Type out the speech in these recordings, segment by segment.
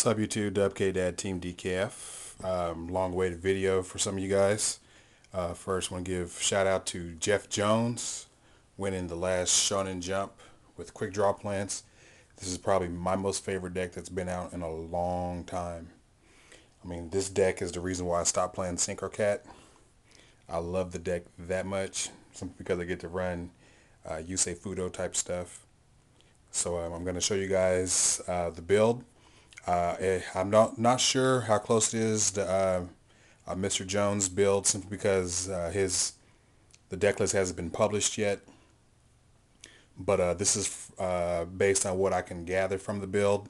What's up YouTube, WK Team DKF. Long-awaited video for some of you guys. First, want to give shout out to Jeff Jones winning the last Shonen Jump with Quickdraw plants. This is probably my most favorite deck that's been out in a long time. I mean, this deck is the reason why I stopped playing Synchro Cat. I love the deck that much, simply because I get to run Yusei Fudo type stuff. So I'm going to show you guys the build. I'm not sure how close it is to Mr. Jones' build, simply because the deck list hasn't been published yet. But this is based on what I can gather from the build,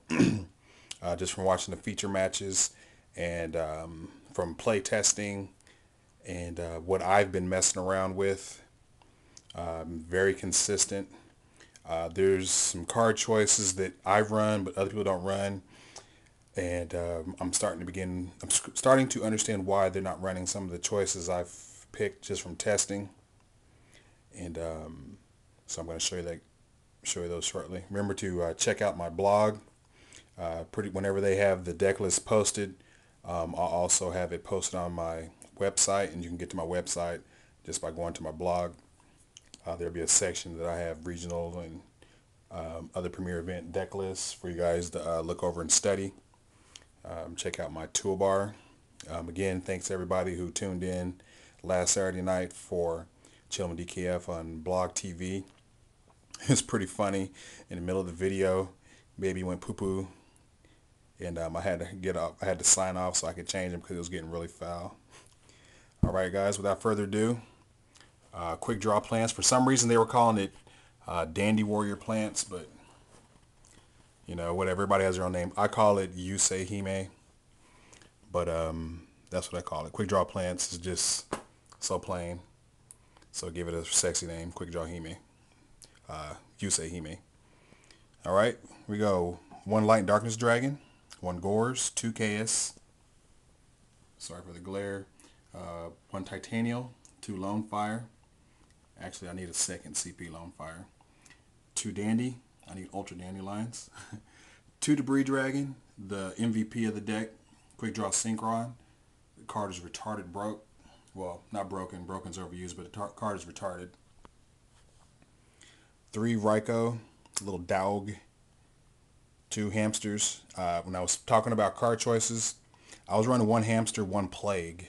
just from watching the feature matches and from play testing and what I've been messing around with. Very consistent. There's some card choices that I run but other people don't run. And I'm starting to understand why they're not running some of the choices I've picked just from testing. And so I'm going to show you those shortly. Remember to check out my blog. Whenever they have the deck list posted, I'll also have it posted on my website, and you can get to my website just by going to my blog. There'll be a section that I have regional and other premier event deck lists for you guys to look over and study. Check out my toolbar. Again, thanks to everybody who tuned in last Saturday night for Chillin' with DKF on Blog TV. It's pretty funny. In the middle of the video, baby went poo-poo, and I had to get up. I had to sign off so I could change him because it was getting really foul. All right, guys. Without further ado, quick draw plants. For some reason, they were calling it Dandy Warrior plants, but you know, whatever. Everybody has their own name. I call it Yusei Hime, but that's what I call it. Quick draw plants is just so plain, so give it a sexy name. Quick draw Hime, Yusei Hime. All right, we go. 1 Light and Darkness Dragon, 1 Gorz, 2 Caius. Sorry for the glare. 1 Tytannial, 2 Lonefire. Actually, I need a second CP Lonefire. 2 Dandy. I need Ultra Dandelions. 2 Debris Dragon, the MVP of the deck. Quickdraw Synchron. The card is retarded broke. Well, not broken. Broken's overused, but the card is retarded. 3 Ryko, little dog. 2 Hamsters. When I was talking about card choices, I was running 1 Hamster, 1 Plague.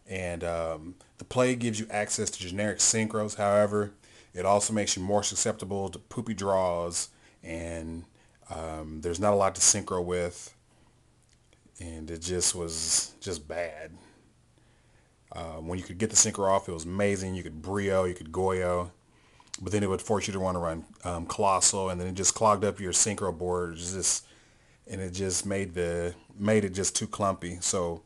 And the Plague gives you access to generic synchros. However, it also makes you more susceptible to poopy draws, and there's not a lot to synchro with, and it just was bad. When you could get the synchro off, it was amazing. You could Brio, you could Goyo, but then it would force you to want to run Colossal, and then it just clogged up your synchro board. It just made it just too clumpy. So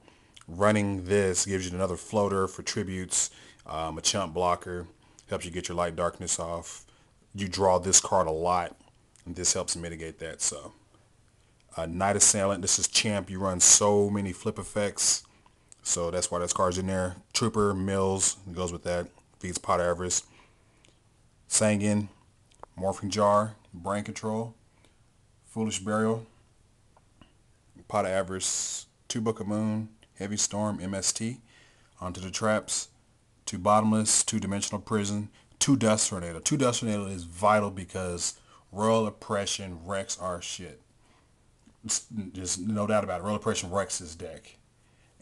running this gives you another floater for tributes, a chump blocker. Helps you get your light darkness off. You draw this card a lot, and this helps mitigate that. So, Night Assailant. This is champ. You run so many flip effects, so that's why this card's in there. Trooper Mills goes with that. Feeds Pot of Avarice. Sangan, Morphing Jar, Brain Control, Foolish Burial, Pot of Avarice, 2 Book of Moon, Heavy Storm, MST. Onto the traps. 2 Bottomless, 2 Dimensional Prison, 2 Dust Tornado. 2 Dust Tornado is vital because Royal Oppression wrecks our shit. There's no doubt about it. Royal Oppression wrecks this deck,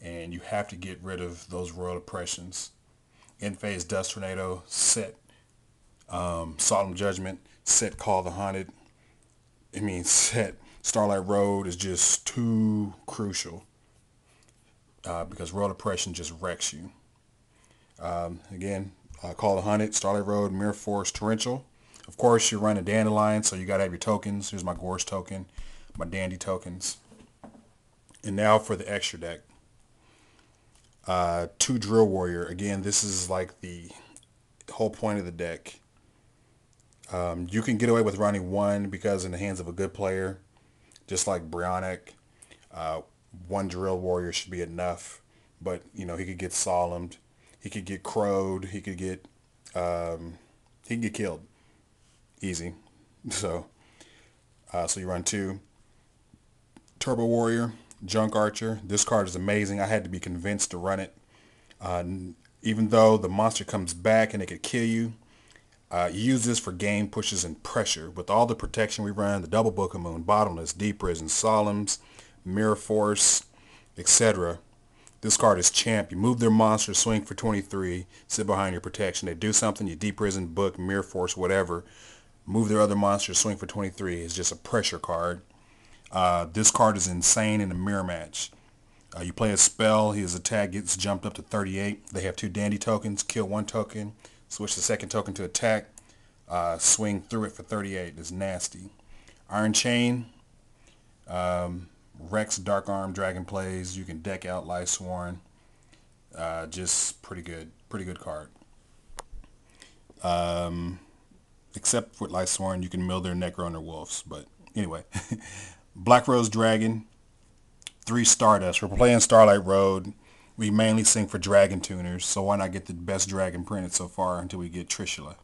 and you have to get rid of those Royal Oppressions. In phase Dust Tornado, set Solemn Judgment, set Call the Haunted. Set Starlight Road is just too crucial because Royal Oppression just wrecks you. Again, Call the Haunted, Starlight Road, Mirror Force, Torrential. Of course, you're running Dandylion, so you got to have your tokens. Here's my Gorz token, my Dandy tokens. And now for the extra deck. 2 Drill Warrior. Again, this is like the whole point of the deck. You can get away with running 1 because in the hands of a good player, just like Brionic, 1 Drill Warrior should be enough. But, you know, he could get Solemned. He could get crowed. He could get killed easy. So you run 2 Turbo Warrior, Junk Archer. This card is amazing. I had to be convinced to run it. Even though the monster comes back and it could kill you, use this for game pushes and pressure. With all the protection we run, the double Book of Moon, Bottomless, Deep Prison, Solemns, Mirror Force, etc. This card is champ. You move their monster, swing for 23, sit behind your protection. They do something, you Deep Prison, Book, Mirror Force, whatever. Move their other monster, swing for 23. It's just a pressure card. This card is insane in a mirror match. You play a spell, his attack gets jumped up to 38. They have 2 dandy tokens, kill 1 token, switch the second token to attack, swing through it for 38. It's nasty. Iron Chain, Rex, Dark Arm, Dragon Plays. You can deck out Life Sworn. Just pretty good card. Except with Life Sworn, you can mill their Necro and their Wolves. But anyway, Black Rose Dragon, 3 Stardust. We're playing Starlight Road. We mainly sing for Dragon Tuners, so why not get the best dragon printed so far until we get Trishula.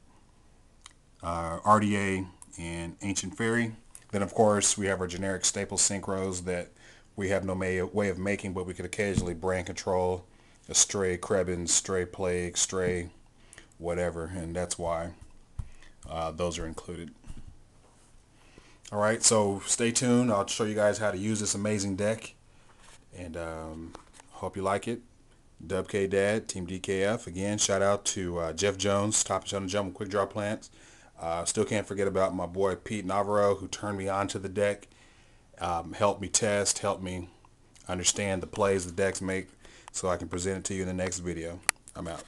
RDA and Ancient Fairy. Then of course we have our generic staple synchros that we have no way of making, but we could occasionally brand control a stray Krebin, stray Plague, stray whatever, and that's why those are included. Alright, so stay tuned. I'll show you guys how to use this amazing deck, and hope you like it. Dub K Dad, Team DKF. Again, shout out to Jeff Jones, Top of Shonen Jump, Quickdraw Plants. Still can't forget about my boy Pete Navarro, who turned me on to the deck, helped me test, helped me understand the plays the decks make, so I can present it to you in the next video. I'm out.